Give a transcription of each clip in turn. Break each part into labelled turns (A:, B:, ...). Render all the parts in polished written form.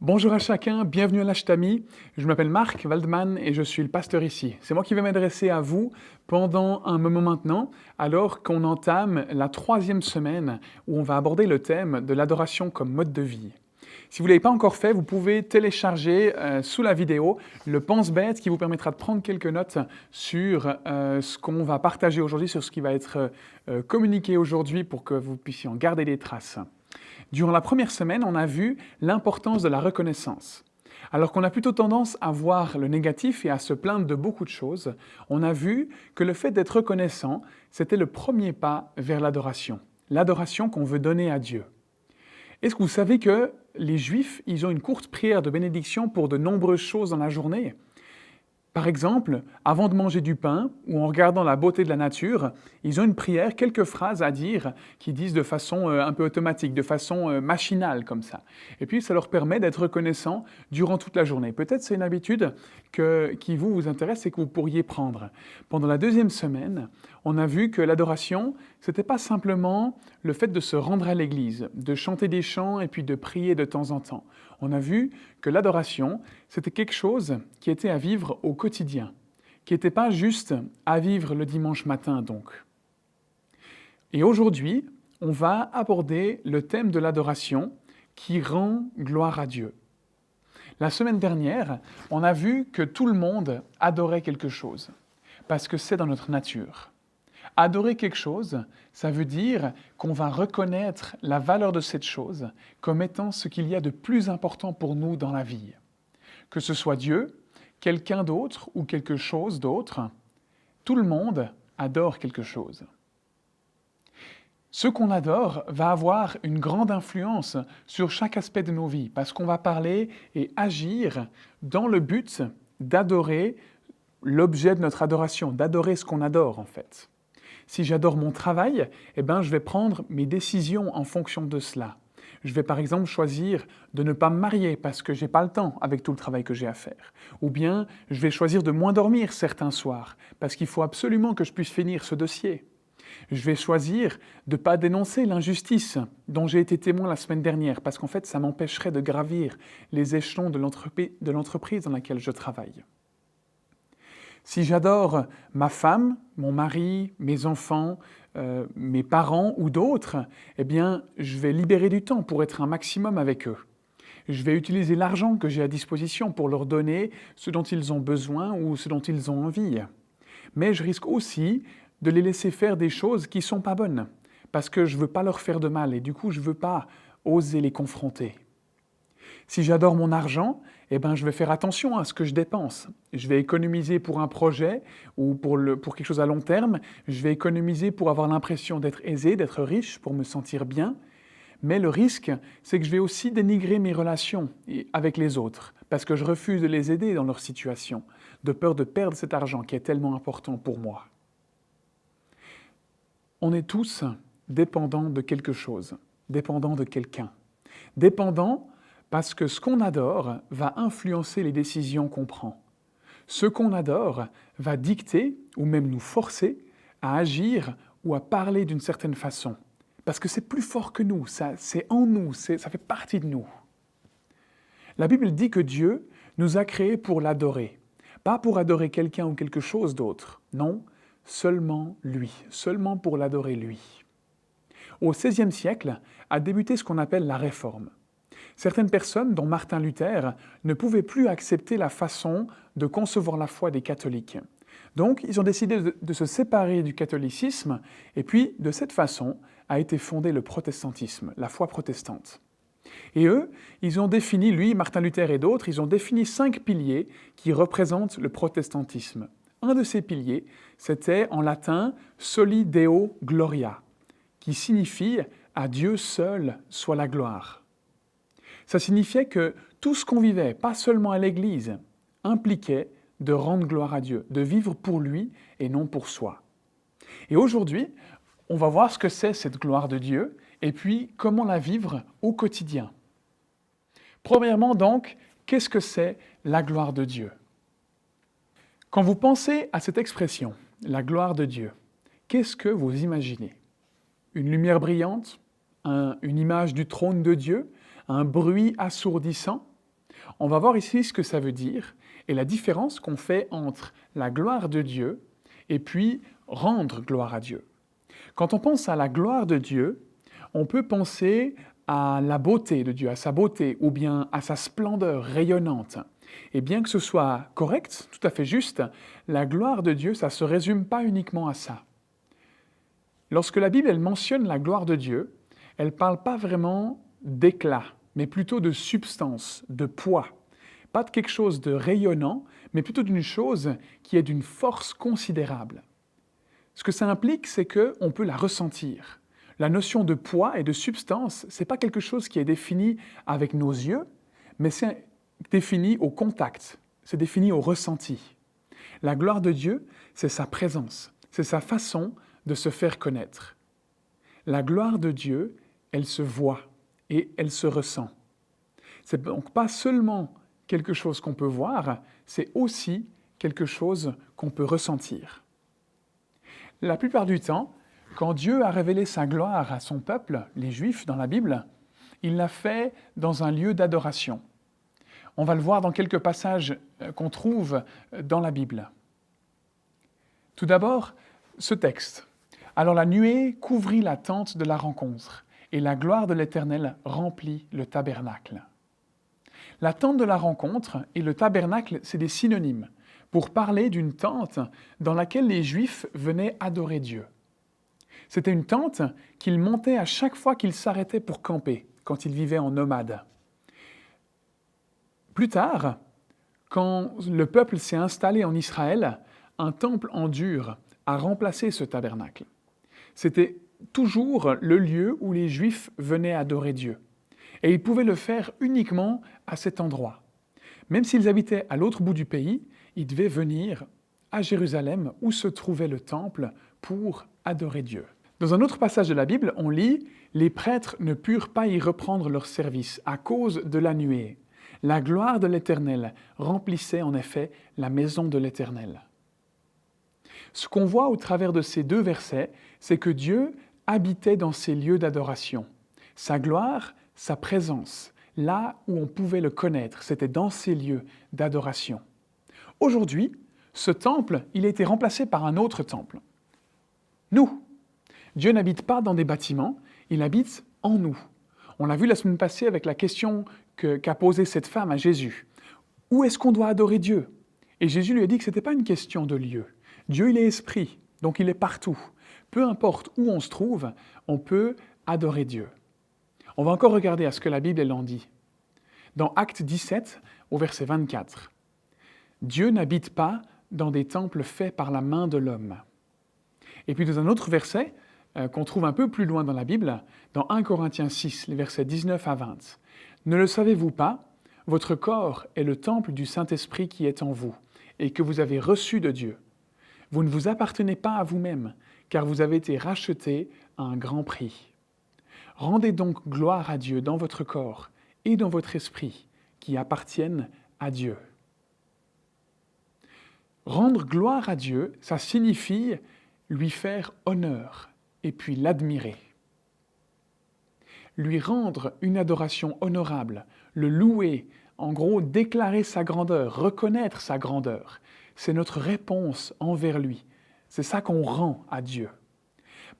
A: Bonjour à chacun, bienvenue à l'Ashtami. Je m'appelle Marc Waldman et je suis le pasteur ici. C'est moi qui vais m'adresser à vous pendant un moment maintenant, alors qu'on entame la 3e semaine où on va aborder le thème de l'adoration comme mode de vie. Si vous ne l'avez pas encore fait, vous pouvez télécharger sous la vidéo le pense-bête qui vous permettra de prendre quelques notes sur ce qu'on va partager aujourd'hui, sur ce qui va être communiqué aujourd'hui pour que vous puissiez en garder des traces. Durant la première semaine, on a vu l'importance de la reconnaissance. Alors qu'on a plutôt tendance à voir le négatif et à se plaindre de beaucoup de choses, on a vu que le fait d'être reconnaissant, c'était le premier pas vers l'adoration qu'on veut donner à Dieu. Est-ce que vous savez que les Juifs, ils ont une courte prière de bénédiction pour de nombreuses choses dans la journée ? Par exemple, avant de manger du pain ou en regardant la beauté de la nature, ils ont une prière, quelques phrases à dire qui disent de façon un peu automatique, de façon machinale comme ça. Et puis ça leur permet d'être reconnaissants durant toute la journée. Peut-être c'est une habitude qui vous intéresse et que vous pourriez prendre. Pendant la 2e semaine, on a vu que l'adoration, c'était pas simplement le fait de se rendre à l'église, de chanter des chants et puis de prier de temps en temps. On a vu que l'adoration, c'était quelque chose qui était à vivre au quotidien, qui n'était pas juste à vivre le dimanche matin donc. Et aujourd'hui, on va aborder le thème de l'adoration qui rend gloire à Dieu. La semaine dernière, on a vu que tout le monde adorait quelque chose, parce que c'est dans notre nature. Adorer quelque chose, ça veut dire qu'on va reconnaître la valeur de cette chose comme étant ce qu'il y a de plus important pour nous dans la vie. Que ce soit Dieu, quelqu'un d'autre ou quelque chose d'autre, tout le monde adore quelque chose. Ce qu'on adore va avoir une grande influence sur chaque aspect de nos vies, parce qu'on va parler et agir dans le but d'adorer l'objet de notre adoration, d'adorer ce qu'on adore en fait. Si j'adore mon travail, je vais prendre mes décisions en fonction de cela. Je vais par exemple choisir de ne pas me marier parce que j'ai pas le temps avec tout le travail que j'ai à faire. Ou bien je vais choisir de moins dormir certains soirs parce qu'il faut absolument que je puisse finir ce dossier. Je vais choisir de ne pas dénoncer l'injustice dont j'ai été témoin la semaine dernière parce qu'en fait ça m'empêcherait de gravir les échelons de l'entreprise dans laquelle je travaille. Si j'adore ma femme, mon mari, mes enfants, mes parents ou d'autres, je vais libérer du temps pour être un maximum avec eux. Je vais utiliser l'argent que j'ai à disposition pour leur donner ce dont ils ont besoin ou ce dont ils ont envie. Mais je risque aussi de les laisser faire des choses qui ne sont pas bonnes, parce que je ne veux pas leur faire de mal et du coup je ne veux pas oser les confronter. Si j'adore mon argent, je vais faire attention à ce que je dépense. Je vais économiser pour un projet ou pour quelque chose à long terme. Je vais économiser pour avoir l'impression d'être aisé, d'être riche, pour me sentir bien. Mais le risque, c'est que je vais aussi dénigrer mes relations avec les autres, parce que je refuse de les aider dans leur situation, de peur de perdre cet argent qui est tellement important pour moi. On est tous dépendants de quelque chose, dépendants de quelqu'un, dépendants parce que ce qu'on adore va influencer les décisions qu'on prend. Ce qu'on adore va dicter, ou même nous forcer, à agir ou à parler d'une certaine façon. Parce que c'est plus fort que nous, c'est en nous, ça fait partie de nous. La Bible dit que Dieu nous a créés pour l'adorer. Pas pour adorer quelqu'un ou quelque chose d'autre, non, seulement lui, seulement pour l'adorer lui. Au XVIe siècle a débuté ce qu'on appelle la Réforme. Certaines personnes, dont Martin Luther, ne pouvaient plus accepter la façon de concevoir la foi des catholiques. Donc, ils ont décidé de se séparer du catholicisme, et puis, de cette façon, a été fondé le protestantisme, la foi protestante. Et eux, ils ont défini, lui, Martin Luther et d'autres, ils ont défini 5 piliers qui représentent le protestantisme. Un de ces piliers, c'était en latin « Soli Deo Gloria », qui signifie « à Dieu seul soit la gloire ». Ça signifiait que tout ce qu'on vivait, pas seulement à l'Église, impliquait de rendre gloire à Dieu, de vivre pour lui et non pour soi. Et aujourd'hui, on va voir ce que c'est cette gloire de Dieu et puis comment la vivre au quotidien. Premièrement donc, qu'est-ce que c'est la gloire de Dieu ? Quand vous pensez à cette expression, la gloire de Dieu, qu'est-ce que vous imaginez ? Une lumière brillante ? Une image du trône de Dieu ? Un bruit assourdissant ? On va voir ici ce que ça veut dire et la différence qu'on fait entre la gloire de Dieu et puis rendre gloire à Dieu. Quand on pense à la gloire de Dieu, on peut penser à la beauté de Dieu, à sa beauté, ou bien à sa splendeur rayonnante. Et bien que ce soit correct, tout à fait juste, la gloire de Dieu, ça ne se résume pas uniquement à ça. Lorsque la Bible elle mentionne la gloire de Dieu, elle ne parle pas vraiment d'éclat, mais plutôt de substance, de poids. Pas de quelque chose de rayonnant, mais plutôt d'une chose qui est d'une force considérable. Ce que ça implique, c'est qu'on peut la ressentir. La notion de poids et de substance, ce n'est pas quelque chose qui est défini avec nos yeux, mais c'est défini au contact, c'est défini au ressenti. La gloire de Dieu, c'est sa présence, c'est sa façon de se faire connaître. La gloire de Dieu, elle se voit et elle se ressent. C'est donc pas seulement quelque chose qu'on peut voir, c'est aussi quelque chose qu'on peut ressentir. La plupart du temps, quand Dieu a révélé sa gloire à son peuple, les Juifs dans la Bible, il l'a fait dans un lieu d'adoration. On va le voir dans quelques passages qu'on trouve dans la Bible. Tout d'abord, ce texte. Alors la nuée couvrit la tente de la rencontre, et la gloire de l'Éternel remplit le tabernacle. La tente de la rencontre et le tabernacle, c'est des synonymes pour parler d'une tente dans laquelle les Juifs venaient adorer Dieu. C'était une tente qu'ils montaient à chaque fois qu'ils s'arrêtaient pour camper, quand ils vivaient en nomade. Plus tard, quand le peuple s'est installé en Israël, un temple en dur a remplacé ce tabernacle. C'était toujours le lieu où les Juifs venaient adorer Dieu. Et ils pouvaient le faire uniquement à cet endroit. Même s'ils habitaient à l'autre bout du pays, ils devaient venir à Jérusalem où se trouvait le temple pour adorer Dieu. Dans un autre passage de la Bible, on lit « Les prêtres ne purent pas y reprendre leur service à cause de la nuée. La gloire de l'Éternel remplissait en effet la maison de l'Éternel. » Ce qu'on voit au travers de ces deux versets, c'est que Dieu habitait dans ces lieux d'adoration. Sa gloire, sa présence, là où on pouvait le connaître, c'était dans ces lieux d'adoration. Aujourd'hui, ce temple, il a été remplacé par un autre temple. Nous. Dieu n'habite pas dans des bâtiments, il habite en nous. On l'a vu la semaine passée avec la question qu'a posée cette femme à Jésus. Où est-ce qu'on doit adorer Dieu? Et Jésus lui a dit que ce n'était pas une question de lieu. Dieu, il est esprit, donc il est partout. Peu importe où on se trouve, on peut adorer Dieu. On va encore regarder à ce que la Bible elle en dit. Dans Actes 17, au verset 24. Dieu n'habite pas dans des temples faits par la main de l'homme. Et puis dans un autre verset, qu'on trouve un peu plus loin dans la Bible, dans 1 Corinthiens 6, les versets 19 à 20. Ne le savez-vous pas? Votre corps est le temple du Saint-Esprit qui est en vous, et que vous avez reçu de Dieu. Vous ne vous appartenez pas à vous-même, car vous avez été rachetés à un grand prix. Rendez donc gloire à Dieu dans votre corps et dans votre esprit, qui appartiennent à Dieu. Rendre gloire à Dieu, ça signifie lui faire honneur et puis l'admirer. Lui rendre une adoration honorable, le louer, en gros déclarer sa grandeur, reconnaître sa grandeur, c'est notre réponse envers lui. C'est ça qu'on rend à Dieu.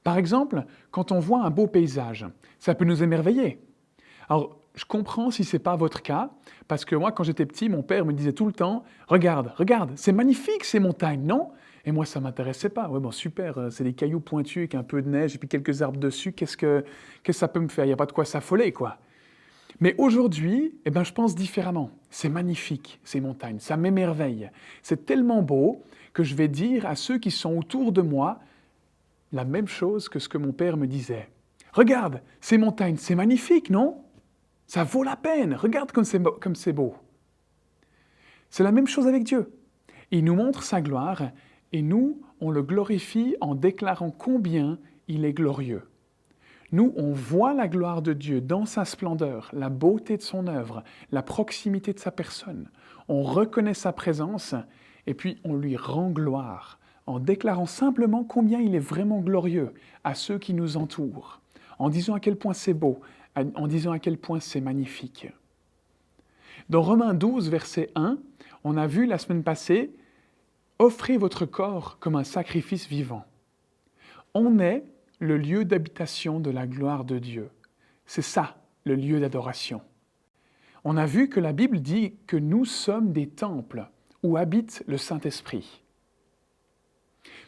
A: Par exemple, quand on voit un beau paysage, ça peut nous émerveiller. Alors, je comprends si ce n'est pas votre cas, parce que moi, quand j'étais petit, mon père me disait tout le temps « Regarde, regarde, c'est magnifique ces montagnes, non ?» Et moi, ça ne m'intéressait pas. Ouais, bon, super, c'est des cailloux pointus avec un peu de neige et puis quelques arbres dessus. Qu'est-ce que ça peut me faire? Il n'y a pas de quoi s'affoler, quoi. Mais aujourd'hui, je pense différemment. C'est magnifique, ces montagnes, ça m'émerveille. C'est tellement beau que je vais dire à ceux qui sont autour de moi la même chose que ce que mon père me disait. Regarde, ces montagnes, c'est magnifique, non? Ça vaut la peine, regarde comme c'est beau. C'est la même chose avec Dieu. Il nous montre sa gloire et nous, on le glorifie en déclarant combien il est glorieux. Nous, on voit la gloire de Dieu dans sa splendeur, la beauté de son œuvre, la proximité de sa personne. On reconnaît sa présence et puis on lui rend gloire en déclarant simplement combien il est vraiment glorieux à ceux qui nous entourent, en disant à quel point c'est beau, en disant à quel point c'est magnifique. Dans Romains 12, verset 1, on a vu la semaine passée, offrez votre corps comme un sacrifice vivant. On est le lieu d'habitation de la gloire de Dieu. C'est ça, le lieu d'adoration. On a vu que la Bible dit que nous sommes des temples où habite le Saint-Esprit.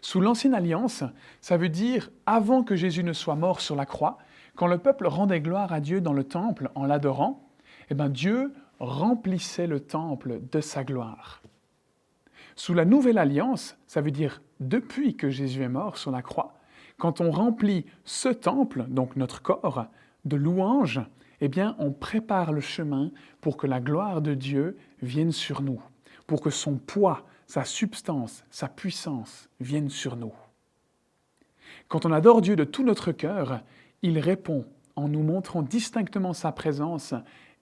A: Sous l'Ancienne Alliance, ça veut dire avant que Jésus ne soit mort sur la croix, quand le peuple rendait gloire à Dieu dans le temple en l'adorant, Dieu remplissait le temple de sa gloire. Sous la Nouvelle Alliance, ça veut dire depuis que Jésus est mort sur la croix, quand on remplit ce temple, donc notre corps, de louanges, on prépare le chemin pour que la gloire de Dieu vienne sur nous, pour que son poids, sa substance, sa puissance viennent sur nous. Quand on adore Dieu de tout notre cœur, il répond en nous montrant distinctement sa présence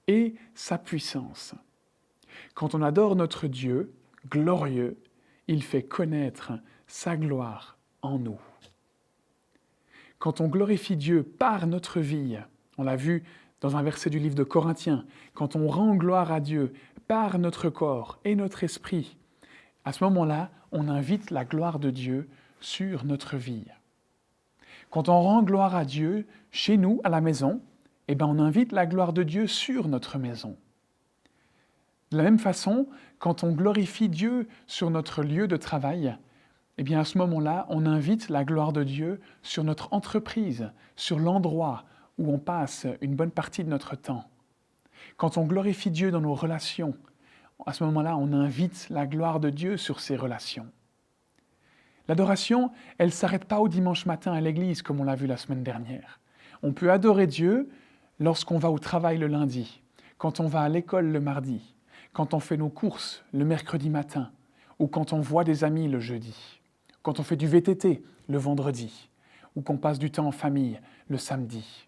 A: et sa puissance. Quand on adore notre Dieu, glorieux, il fait connaître sa gloire en nous. Quand on glorifie Dieu par notre vie, on l'a vu dans un verset du livre de Corinthiens, quand on rend gloire à Dieu par notre corps et notre esprit, à ce moment-là, on invite la gloire de Dieu sur notre vie. Quand on rend gloire à Dieu chez nous, à la maison, on invite la gloire de Dieu sur notre maison. De la même façon, quand on glorifie Dieu sur notre lieu de travail, à ce moment-là, on invite la gloire de Dieu sur notre entreprise, sur l'endroit où on passe une bonne partie de notre temps. Quand on glorifie Dieu dans nos relations, à ce moment-là, on invite la gloire de Dieu sur ces relations. L'adoration, elle ne s'arrête pas au dimanche matin à l'église, comme on l'a vu la semaine dernière. On peut adorer Dieu lorsqu'on va au travail le lundi, quand on va à l'école le mardi, quand on fait nos courses le mercredi matin, ou quand on voit des amis le jeudi, quand on fait du VTT le vendredi, ou qu'on passe du temps en famille le samedi.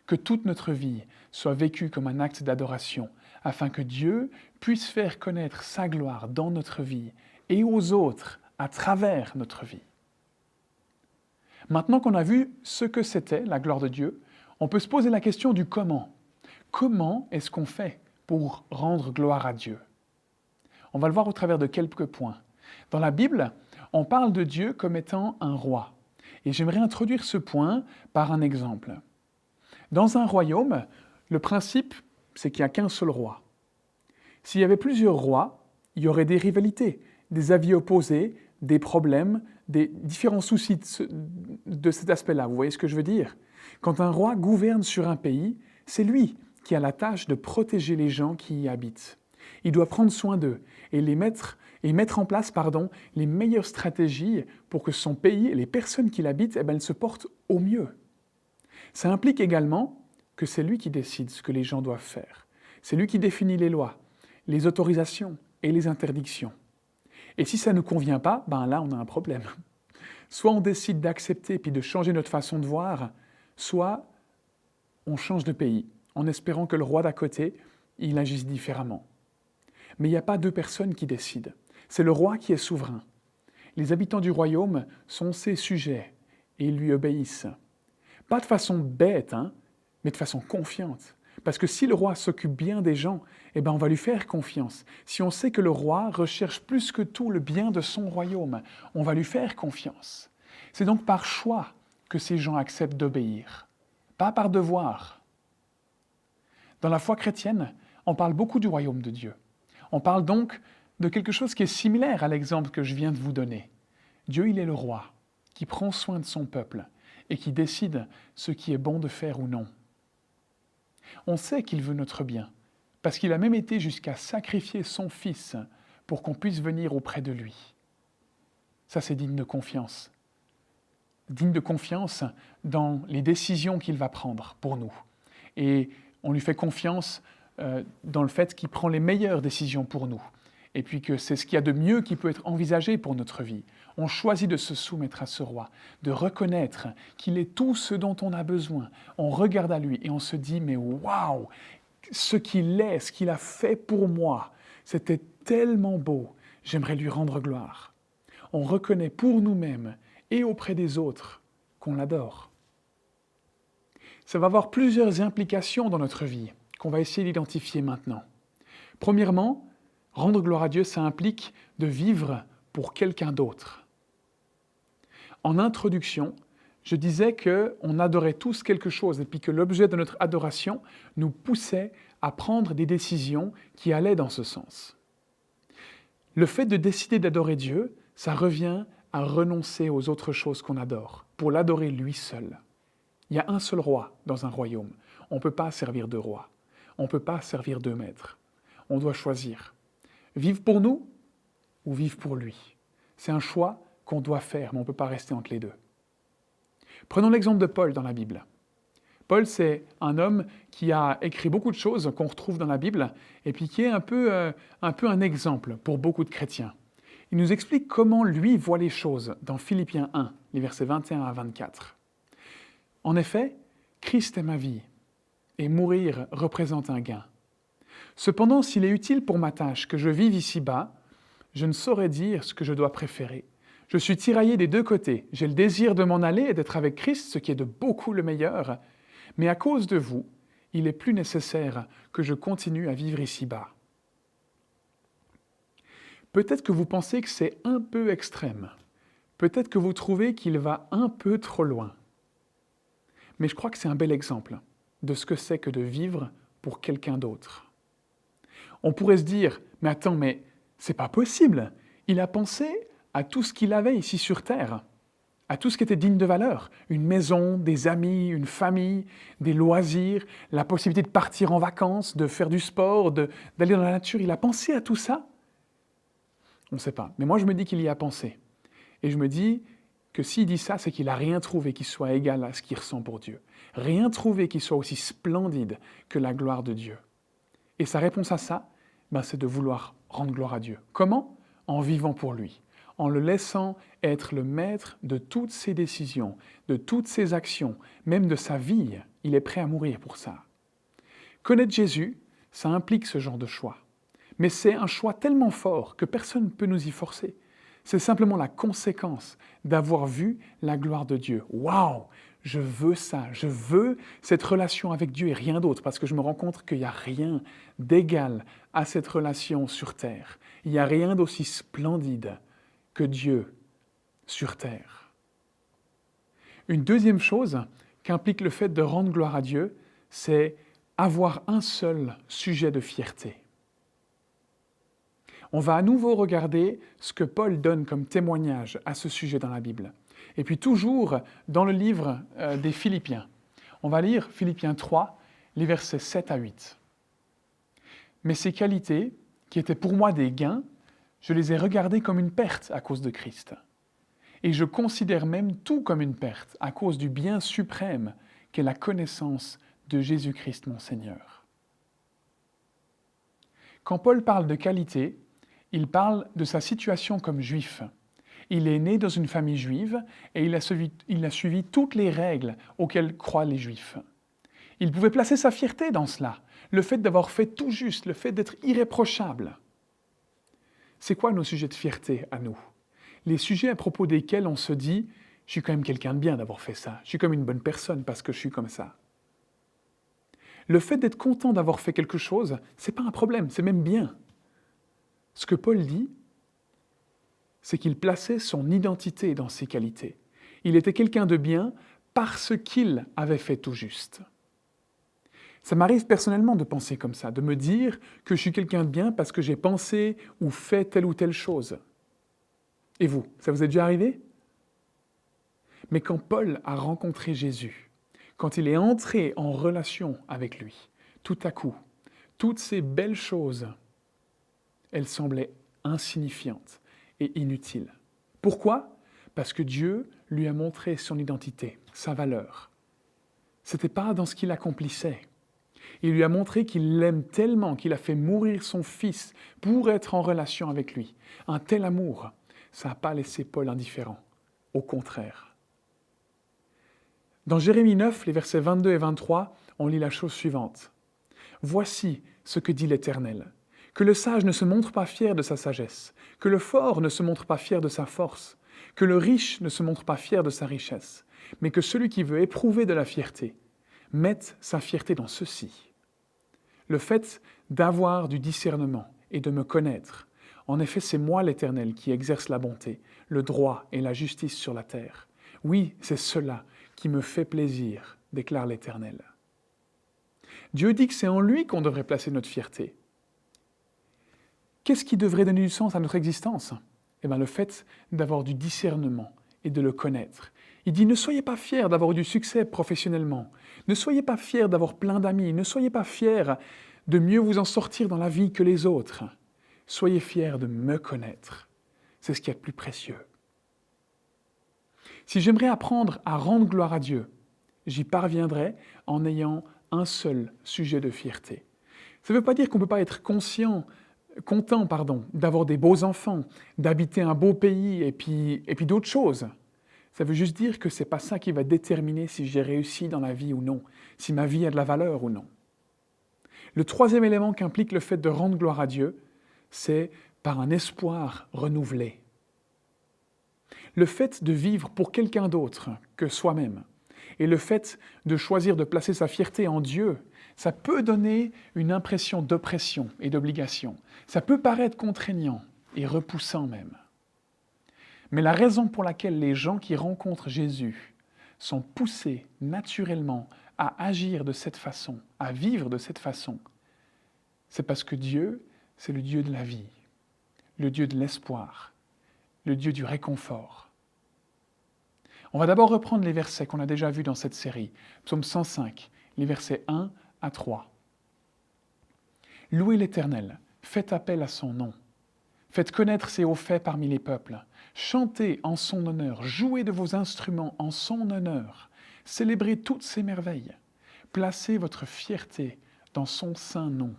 A: Que toute notre vie soit vécue comme un acte d'adoration, afin que Dieu puisse faire connaître sa gloire dans notre vie et aux autres à travers notre vie. Maintenant qu'on a vu ce que c'était la gloire de Dieu, on peut se poser la question du comment. Comment est-ce qu'on fait pour rendre gloire à Dieu? On va le voir au travers de quelques points. Dans la Bible, on parle de Dieu comme étant un roi. Et j'aimerais introduire ce point par un exemple. Dans un royaume, le principe, c'est qu'il n'y a qu'un seul roi. S'il y avait plusieurs rois, il y aurait des rivalités, des avis opposés, des problèmes, des différents soucis de cet aspect-là. Vous voyez ce que je veux dire? Quand un roi gouverne sur un pays, c'est lui qui a la tâche de protéger les gens qui y habitent. Il doit prendre soin d'eux et mettre en place les meilleures stratégies pour que son pays et les personnes qui l'habitent elles se portent au mieux. Ça implique également que c'est lui qui décide ce que les gens doivent faire. C'est lui qui définit les lois, les autorisations et les interdictions. Et si ça ne nous convient pas, là on a un problème. Soit on décide d'accepter puis de changer notre façon de voir, soit on change de pays, en espérant que le roi d'à côté, il agisse différemment. Mais il n'y a pas deux personnes qui décident. C'est le roi qui est souverain. Les habitants du royaume sont ses sujets et ils lui obéissent. Pas de façon bête, mais de façon confiante. Parce que si le roi s'occupe bien des gens, on va lui faire confiance. Si on sait que le roi recherche plus que tout le bien de son royaume, on va lui faire confiance. C'est donc par choix que ces gens acceptent d'obéir, pas par devoir. Dans la foi chrétienne, on parle beaucoup du royaume de Dieu. On parle donc de quelque chose qui est similaire à l'exemple que je viens de vous donner. Dieu, il est le roi, qui prend soin de son peuple et qui décide ce qui est bon de faire ou non. On sait qu'il veut notre bien, parce qu'il a même été jusqu'à sacrifier son Fils pour qu'on puisse venir auprès de lui. Ça, c'est digne de confiance. Digne de confiance dans les décisions qu'il va prendre pour nous. Et on lui fait confiance dans le fait qu'il prend les meilleures décisions pour nous. Et puis que c'est ce qu'il y a de mieux qui peut être envisagé pour notre vie. On choisit de se soumettre à ce roi, de reconnaître qu'il est tout ce dont on a besoin. On regarde à lui et on se dit, mais waouh, ce qu'il est, ce qu'il a fait pour moi, c'était tellement beau, j'aimerais lui rendre gloire. On reconnaît pour nous-mêmes et auprès des autres qu'on l'adore. Ça va avoir plusieurs implications dans notre vie qu'on va essayer d'identifier maintenant. Premièrement, rendre gloire à Dieu, ça implique de vivre pour quelqu'un d'autre. En introduction, je disais qu'on adorait tous quelque chose et puis que l'objet de notre adoration nous poussait à prendre des décisions qui allaient dans ce sens. Le fait de décider d'adorer Dieu, ça revient à renoncer aux autres choses qu'on adore, pour l'adorer lui seul. Il y a un seul roi dans un royaume. On ne peut pas servir deux rois. On ne peut pas servir deux maîtres. On doit choisir. Vivre pour nous ou vivre pour lui. C'est un choix qu'on doit faire, mais on ne peut pas rester entre les deux. Prenons l'exemple de Paul dans la Bible. Paul, c'est un homme qui a écrit beaucoup de choses qu'on retrouve dans la Bible, et puis qui est un peu un exemple pour beaucoup de chrétiens. Il nous explique comment lui voit les choses dans Philippiens 1, les versets 21 à 24. En effet, Christ est ma vie, et mourir représente un gain. Cependant, s'il est utile pour ma tâche que je vive ici-bas, je ne saurais dire ce que je dois préférer. Je suis tiraillé des deux côtés. J'ai le désir de m'en aller et d'être avec Christ, ce qui est de beaucoup le meilleur. Mais à cause de vous, il est plus nécessaire que je continue à vivre ici-bas. Peut-être que vous pensez que c'est un peu extrême. Peut-être que vous trouvez qu'il va un peu trop loin. Mais je crois que c'est un bel exemple de ce que c'est que de vivre pour quelqu'un d'autre. On pourrait se dire, mais attends, mais c'est pas possible. Il a pensé à tout ce qu'il avait ici sur Terre, à tout ce qui était digne de valeur. Une maison, des amis, une famille, des loisirs, la possibilité de partir en vacances, de faire du sport, d'aller dans la nature. Il a pensé à tout ça? On ne sait pas. Mais moi, je me dis qu'il y a pensé. Et je me dis que s'il dit ça, c'est qu'il n'a rien trouvé qui soit égal à ce qu'il ressent pour Dieu. Rien trouvé qui soit aussi splendide que la gloire de Dieu. Et sa réponse à ça, c'est de vouloir rendre gloire à Dieu. Comment? En vivant pour lui, en le laissant être le maître de toutes ses décisions, de toutes ses actions, même de sa vie. Il est prêt à mourir pour ça. Connaître Jésus, ça implique ce genre de choix. Mais c'est un choix tellement fort que personne ne peut nous y forcer. C'est simplement la conséquence d'avoir vu la gloire de Dieu. Waouh! Je veux ça, je veux cette relation avec Dieu et rien d'autre, parce que je me rends compte qu'il n'y a rien d'égal à cette relation sur terre. Il n'y a rien d'aussi splendide que Dieu sur terre. Une deuxième chose qu'implique le fait de rendre gloire à Dieu, c'est avoir un seul sujet de fierté. On va à nouveau regarder ce que Paul donne comme témoignage à ce sujet dans la Bible. Et puis toujours dans le livre des Philippiens. On va lire Philippiens 3, les versets 7 à 8. « Mais ces qualités, qui étaient pour moi des gains, je les ai regardées comme une perte à cause de Christ. Et je considère même tout comme une perte à cause du bien suprême qu'est la connaissance de Jésus-Christ mon Seigneur. » Quand Paul parle de qualité, il parle de sa situation comme juif. Il est né dans une famille juive et il a suivi toutes les règles auxquelles croient les juifs. Il pouvait placer sa fierté dans cela, le fait d'avoir fait tout juste, le fait d'être irréprochable. C'est quoi nos sujets de fierté à nous? Les sujets à propos desquels on se dit « je suis quand même quelqu'un de bien d'avoir fait ça, je suis comme une bonne personne parce que je suis comme ça ». Le fait d'être content d'avoir fait quelque chose, c'est pas un problème, c'est même bien. Ce que Paul dit, c'est qu'il plaçait son identité dans ses qualités. Il était quelqu'un de bien parce qu'il avait fait tout juste. Ça m'arrive personnellement de penser comme ça, de me dire que je suis quelqu'un de bien parce que j'ai pensé ou fait telle ou telle chose. Et vous, ça vous est déjà arrivé? Mais quand Paul a rencontré Jésus, quand il est entré en relation avec lui, tout à coup, toutes ces belles choses, elles semblaient insignifiantes et inutiles. Pourquoi? Parce que Dieu lui a montré son identité, sa valeur. Ce n'était pas dans ce qu'il accomplissait. Il lui a montré qu'il l'aime tellement qu'il a fait mourir son fils pour être en relation avec lui. Un tel amour, ça n'a pas laissé Paul indifférent. Au contraire. Dans Jérémie 9, les versets 22 et 23, on lit la chose suivante. « Voici ce que dit l'Éternel. Que le sage ne se montre pas fier de sa sagesse, que le fort ne se montre pas fier de sa force, que le riche ne se montre pas fier de sa richesse, mais que celui qui veut éprouver de la fierté mette sa fierté dans ceci. le fait d'avoir du discernement et de me connaître. En effet, c'est moi l'Éternel qui exerce la bonté, le droit et la justice sur la terre. Oui, c'est cela qui me fait plaisir, déclare l'Éternel. Dieu dit que c'est en lui qu'on devrait placer notre fierté. Qu'est-ce qui devrait donner du sens à notre existence? Eh bien, le fait d'avoir du discernement et de le connaître. Il dit, ne soyez pas fiers d'avoir eu du succès professionnellement. Ne soyez pas fiers d'avoir plein d'amis. Ne soyez pas fiers de mieux vous en sortir dans la vie que les autres. Soyez fiers de me connaître. C'est ce qu'il y a de plus précieux. Si j'aimerais apprendre à rendre gloire à Dieu, j'y parviendrai en ayant un seul sujet de fierté. Ça ne veut pas dire qu'on ne peut pas être content d'avoir des beaux enfants, d'habiter un beau pays et puis d'autres choses. Ça veut juste dire que ce n'est pas ça qui va déterminer si j'ai réussi dans la vie ou non, si ma vie a de la valeur ou non. Le troisième élément qu'implique le fait de rendre gloire à Dieu, c'est par un espoir renouvelé. Le fait de vivre pour quelqu'un d'autre que soi-même, et le fait de choisir de placer sa fierté en Dieu, ça peut donner une impression d'oppression et d'obligation. Ça peut paraître contraignant et repoussant même. Mais la raison pour laquelle les gens qui rencontrent Jésus sont poussés naturellement à agir de cette façon, à vivre de cette façon, c'est parce que Dieu, c'est le Dieu de la vie, le Dieu de l'espoir, le Dieu du réconfort. On va d'abord reprendre les versets qu'on a déjà vus dans cette série. Psaume 105, les versets 1 à 3. Louez l'Éternel, faites appel à son nom. Faites connaître ses hauts faits parmi les peuples. Chantez en son honneur, jouez de vos instruments en son honneur. Célébrez toutes ses merveilles. Placez votre fierté dans son saint nom.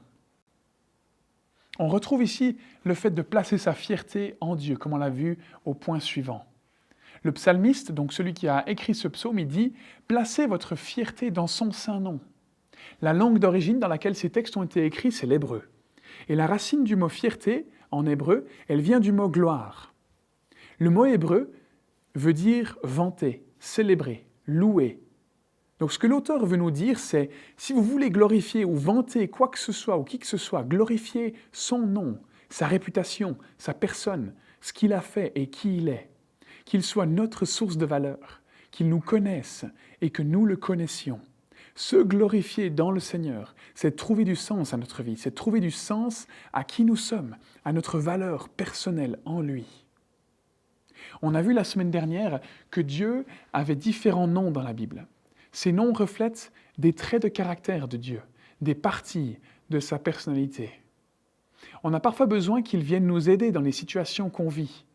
A: On retrouve ici le fait de placer sa fierté en Dieu, comme on l'a vu au point suivant. Le psalmiste, donc celui qui a écrit ce psaume, il dit « Placez votre fierté dans son saint nom ». La langue d'origine dans laquelle ces textes ont été écrits, c'est l'hébreu. Et la racine du mot fierté, en hébreu, elle vient du mot gloire. Le mot hébreu veut dire vanter, célébrer, louer. Donc ce que l'auteur veut nous dire, c'est si vous voulez glorifier ou vanter quoi que ce soit ou qui que ce soit, glorifier son nom, sa réputation, sa personne, ce qu'il a fait et qui il est, qu'il soit notre source de valeur, qu'il nous connaisse et que nous le connaissions. Se glorifier dans le Seigneur, c'est trouver du sens à notre vie, c'est trouver du sens à qui nous sommes, à notre valeur personnelle en lui. On a vu la semaine dernière que Dieu avait différents noms dans la Bible. Ces noms reflètent des traits de caractère de Dieu, des parties de sa personnalité. On a parfois besoin qu'il vienne nous aider dans les situations qu'on vit.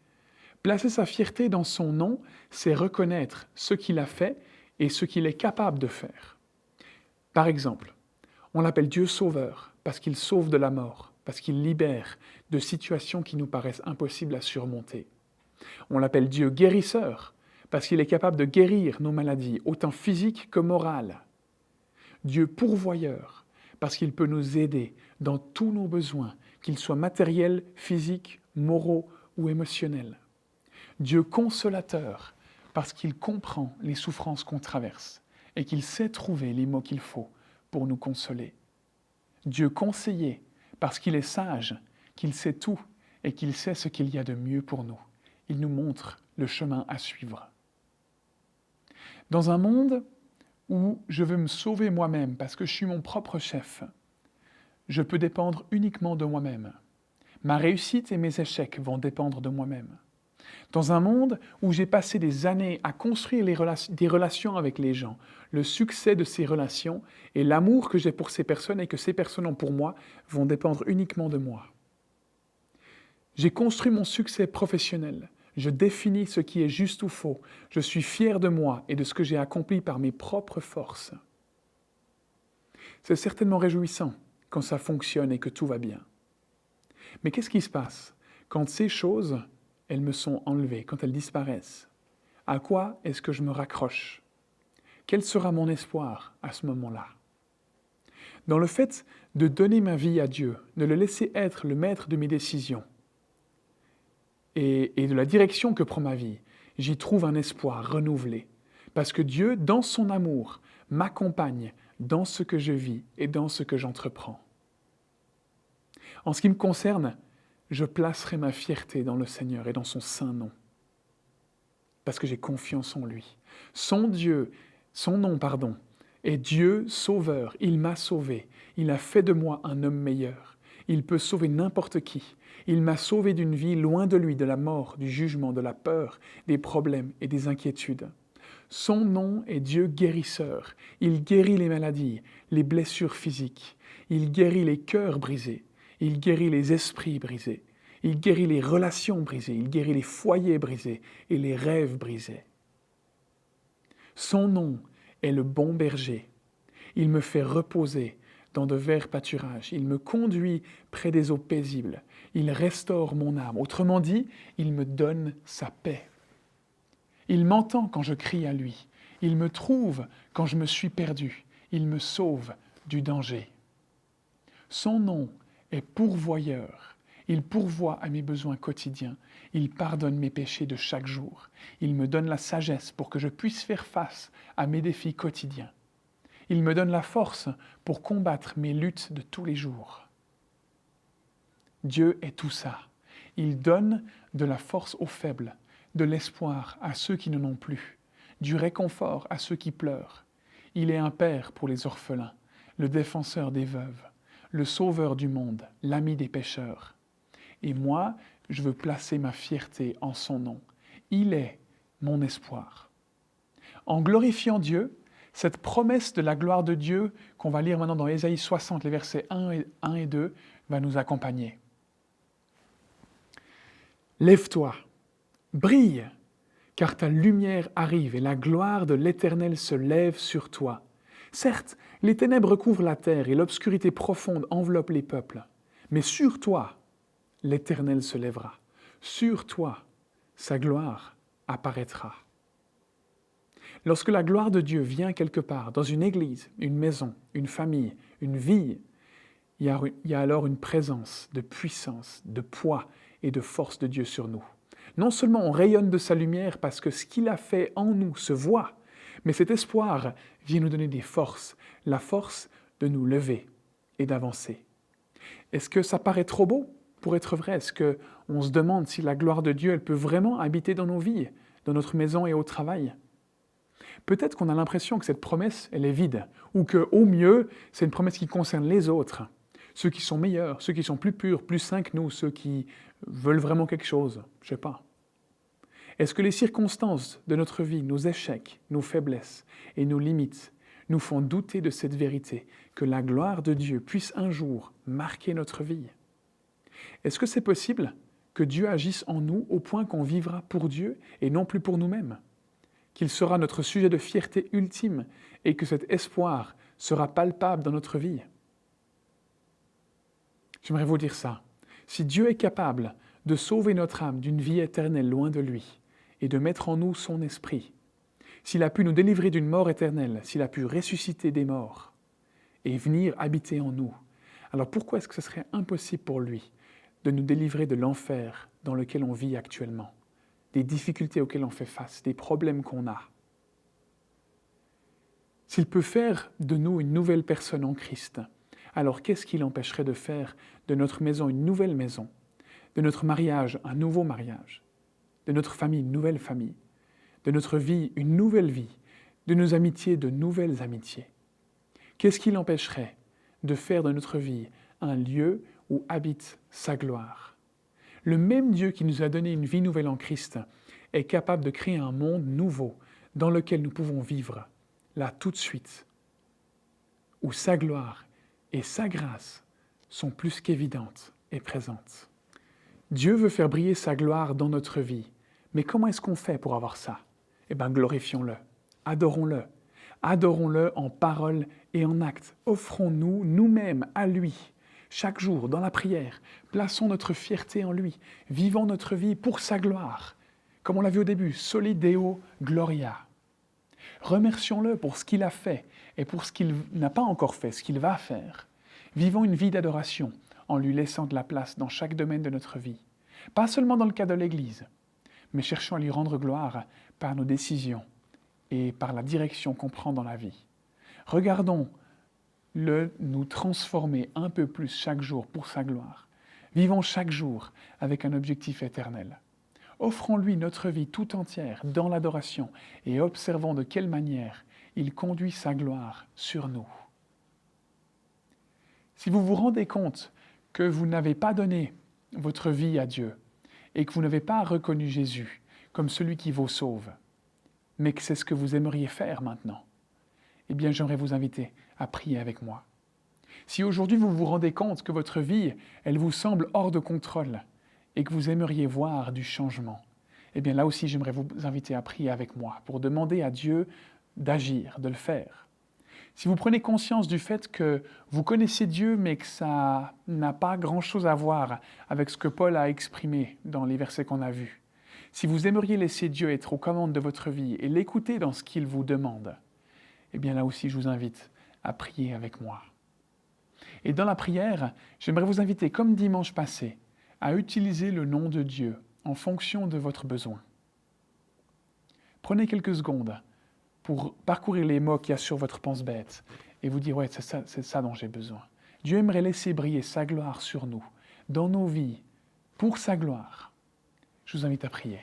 A: Placer sa fierté dans son nom, c'est reconnaître ce qu'il a fait et ce qu'il est capable de faire. Par exemple, on l'appelle Dieu sauveur parce qu'il sauve de la mort, parce qu'il libère de situations qui nous paraissent impossibles à surmonter. On l'appelle Dieu guérisseur parce qu'il est capable de guérir nos maladies, autant physiques que morales. Dieu pourvoyeur parce qu'il peut nous aider dans tous nos besoins, qu'ils soient matériels, physiques, moraux ou émotionnels. Dieu consolateur, parce qu'il comprend les souffrances qu'on traverse et qu'il sait trouver les mots qu'il faut pour nous consoler. Dieu conseiller, parce qu'il est sage, qu'il sait tout et qu'il sait ce qu'il y a de mieux pour nous. Il nous montre le chemin à suivre. Dans un monde où je veux me sauver moi-même parce que je suis mon propre chef, je peux dépendre uniquement de moi-même. Ma réussite et mes échecs vont dépendre de moi-même. Dans un monde où j'ai passé des années à construire des relations avec les gens, le succès de ces relations et l'amour que j'ai pour ces personnes et que ces personnes ont pour moi vont dépendre uniquement de moi. J'ai construit mon succès professionnel. Je définis ce qui est juste ou faux. Je suis fier de moi et de ce que j'ai accompli par mes propres forces. C'est certainement réjouissant quand ça fonctionne et que tout va bien. Mais qu'est-ce qui se passe quand ces choses, elles me sont enlevées, quand elles disparaissent? À quoi est-ce que je me raccroche? Quel sera mon espoir à ce moment-là? Dans le fait de donner ma vie à Dieu, de le laisser être le maître de mes décisions et de la direction que prend ma vie, j'y trouve un espoir renouvelé. Parce que Dieu, dans son amour, m'accompagne dans ce que je vis et dans ce que j'entreprends. En ce qui me concerne, je placerai ma fierté dans le Seigneur et dans son saint nom, parce que j'ai confiance en lui. Son nom, est Dieu sauveur. Il m'a sauvé. Il a fait de moi un homme meilleur. Il peut sauver n'importe qui. Il m'a sauvé d'une vie loin de lui, de la mort, du jugement, de la peur, des problèmes et des inquiétudes. Son nom est Dieu guérisseur. Il guérit les maladies, les blessures physiques. Il guérit les cœurs brisés. Il guérit les esprits brisés. Il guérit les relations brisées. Il guérit les foyers brisés et les rêves brisés. Son nom est le bon berger. Il me fait reposer dans de verts pâturages. Il me conduit près des eaux paisibles. Il restaure mon âme. Autrement dit, il me donne sa paix. Il m'entend quand je crie à lui. Il me trouve quand je me suis perdu. Il me sauve du danger. Son nom est pourvoyeur. Il pourvoit à mes besoins quotidiens. Il pardonne mes péchés de chaque jour. Il me donne la sagesse pour que je puisse faire face à mes défis quotidiens. Il me donne la force pour combattre mes luttes de tous les jours. Dieu est tout ça. Il donne de la force aux faibles, de l'espoir à ceux qui n'en ont plus, du réconfort à ceux qui pleurent. Il est un père pour les orphelins, le défenseur des veuves, le sauveur du monde, l'ami des pécheurs. Et moi, je veux placer ma fierté en son nom. Il est mon espoir. En glorifiant Dieu, cette promesse de la gloire de Dieu qu'on va lire maintenant dans Ésaïe 60, les versets 1 et 2, va nous accompagner. Lève-toi, brille, car ta lumière arrive et la gloire de l'Éternel se lève sur toi. Certes, les ténèbres recouvrent la terre et l'obscurité profonde enveloppe les peuples, mais sur toi, l'Éternel se lèvera. Sur toi, sa gloire apparaîtra. Lorsque la gloire de Dieu vient quelque part, dans une église, une maison, une famille, une vie, il y a alors une présence de puissance, de poids et de force de Dieu sur nous. Non seulement on rayonne de sa lumière parce que ce qu'il a fait en nous se voit, mais cet espoir vient nous donner des forces, la force de nous lever et d'avancer. Est-ce que ça paraît trop beau pour être vrai? Est-ce qu'on se demande si la gloire de Dieu, elle peut vraiment habiter dans nos vies, dans notre maison et au travail? Peut-être qu'on a l'impression que cette promesse, elle est vide, ou qu'au mieux, c'est une promesse qui concerne les autres, ceux qui sont meilleurs, ceux qui sont plus purs, plus saints que nous, ceux qui veulent vraiment quelque chose, je ne sais pas. Est-ce que les circonstances de notre vie, nos échecs, nos faiblesses et nos limites nous font douter de cette vérité, que la gloire de Dieu puisse un jour marquer notre vie? Est-ce que c'est possible que Dieu agisse en nous au point qu'on vivra pour Dieu et non plus pour nous-mêmes? Qu'il sera notre sujet de fierté ultime et que cet espoir sera palpable dans notre vie? J'aimerais vous dire ça. Si Dieu est capable de sauver notre âme d'une vie éternelle loin de lui et de mettre en nous son esprit, s'il a pu nous délivrer d'une mort éternelle, s'il a pu ressusciter des morts et venir habiter en nous, alors pourquoi est-ce que ce serait impossible pour lui de nous délivrer de l'enfer dans lequel on vit actuellement, des difficultés auxquelles on fait face, des problèmes qu'on a? S'il peut faire de nous une nouvelle personne en Christ, alors qu'est-ce qui l'empêcherait de faire de notre maison une nouvelle maison, de notre mariage un nouveau mariage, de notre famille une nouvelle famille, de notre vie une nouvelle vie, de nos amitiés de nouvelles amitiés? Qu'est-ce qui l'empêcherait de faire de notre vie un lieu où habite sa gloire? Le même Dieu qui nous a donné une vie nouvelle en Christ est capable de créer un monde nouveau dans lequel nous pouvons vivre, là tout de suite, où sa gloire et sa grâce sont plus qu'évidentes et présentes. Dieu veut faire briller sa gloire dans notre vie, mais comment est-ce qu'on fait pour avoir ça? Eh bien, glorifions-le, adorons-le. Adorons-le en parole et en acte. Offrons-nous nous-mêmes à lui. Chaque jour, dans la prière, plaçons notre fierté en lui. Vivons notre vie pour sa gloire. Comme on l'a vu au début, Soli Deo Gloria. Remercions-le pour ce qu'il a fait et pour ce qu'il n'a pas encore fait, ce qu'il va faire. Vivons une vie d'adoration en lui laissant de la place dans chaque domaine de notre vie. Pas seulement dans le cas de l'Église, mais cherchons à lui rendre gloire par nos décisions et par la direction qu'on prend dans la vie. Regardons nous transformer un peu plus chaque jour pour sa gloire. Vivons chaque jour avec un objectif éternel. Offrons-lui notre vie tout entière dans l'adoration et observons de quelle manière il conduit sa gloire sur nous. Si vous vous rendez compte que vous n'avez pas donné votre vie à Dieu et que vous n'avez pas reconnu Jésus comme celui qui vous sauve, mais que c'est ce que vous aimeriez faire maintenant, eh bien j'aimerais vous inviter à prier avec moi. Si aujourd'hui vous vous rendez compte que votre vie, elle vous semble hors de contrôle et que vous aimeriez voir du changement, eh bien là aussi j'aimerais vous inviter à prier avec moi pour demander à Dieu d'agir, de le faire. Si vous prenez conscience du fait que vous connaissez Dieu mais que ça n'a pas grand-chose à voir avec ce que Paul a exprimé dans les versets qu'on a vus, si vous aimeriez laisser Dieu être aux commandes de votre vie et l'écouter dans ce qu'il vous demande, eh bien là aussi je vous invite à prier avec moi. Et dans la prière, j'aimerais vous inviter, comme dimanche passé, à utiliser le nom de Dieu en fonction de votre besoin. Prenez quelques secondes pour parcourir les mots qu'il y a sur votre pense-bête et vous dire « ouais, c'est ça dont j'ai besoin ». Dieu aimerait laisser briller sa gloire sur nous, dans nos vies, pour sa gloire. Je vous invite à prier.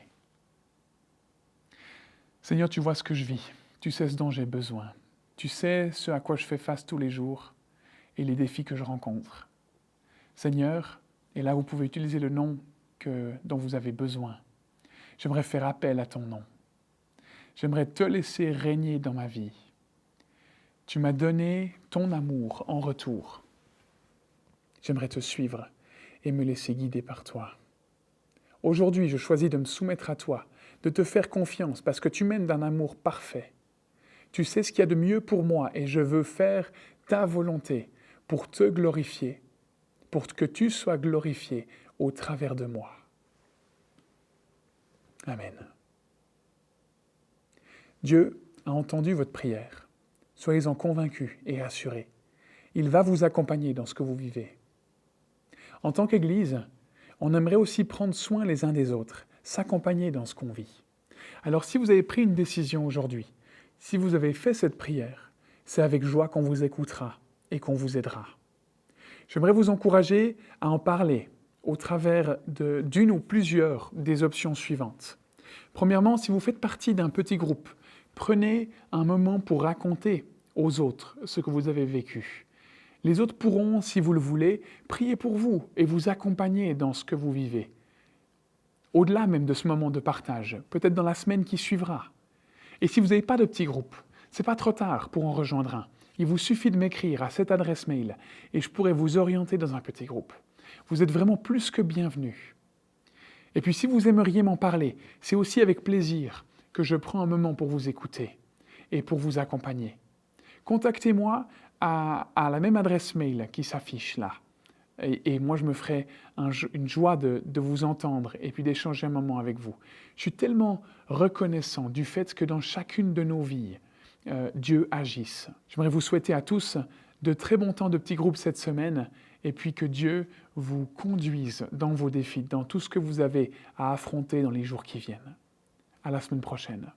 A: Seigneur, tu vois ce que je vis, tu sais ce dont j'ai besoin, tu sais ce à quoi je fais face tous les jours et les défis que je rencontre. Seigneur, et là vous pouvez utiliser le nom dont vous avez besoin. J'aimerais faire appel à ton nom. J'aimerais te laisser régner dans ma vie. Tu m'as donné ton amour en retour. J'aimerais te suivre et me laisser guider par toi. Aujourd'hui, je choisis de me soumettre à toi, de te faire confiance parce que tu m'aimes d'un amour parfait. Tu sais ce qu'il y a de mieux pour moi et je veux faire ta volonté pour te glorifier, pour que tu sois glorifié au travers de moi. Amen. Dieu a entendu votre prière. Soyez-en convaincus et assurés. Il va vous accompagner dans ce que vous vivez. En tant qu'Église, on aimerait aussi prendre soin les uns des autres, s'accompagner dans ce qu'on vit. Alors si vous avez pris une décision aujourd'hui, si vous avez fait cette prière, c'est avec joie qu'on vous écoutera et qu'on vous aidera. J'aimerais vous encourager à en parler au travers d'une ou plusieurs des options suivantes. Premièrement, si vous faites partie d'un petit groupe, prenez un moment pour raconter aux autres ce que vous avez vécu. Les autres pourront, si vous le voulez, prier pour vous et vous accompagner dans ce que vous vivez. Au-delà même de ce moment de partage, peut-être dans la semaine qui suivra. Et si vous n'avez pas de petit groupe, ce n'est pas trop tard pour en rejoindre un. Il vous suffit de m'écrire à cette adresse mail et je pourrai vous orienter dans un petit groupe. Vous êtes vraiment plus que bienvenus. Et puis si vous aimeriez m'en parler, c'est aussi avec plaisir que je prends un moment pour vous écouter et pour vous accompagner. Contactez-moi à la même adresse mail qui s'affiche là. Et moi, je me ferai une joie de vous entendre et puis d'échanger un moment avec vous. Je suis tellement reconnaissant du fait que dans chacune de nos vies, Dieu agisse. J'aimerais vous souhaiter à tous de très bons temps de petits groupes cette semaine et puis que Dieu vous conduise dans vos défis, dans tout ce que vous avez à affronter dans les jours qui viennent. À la semaine prochaine.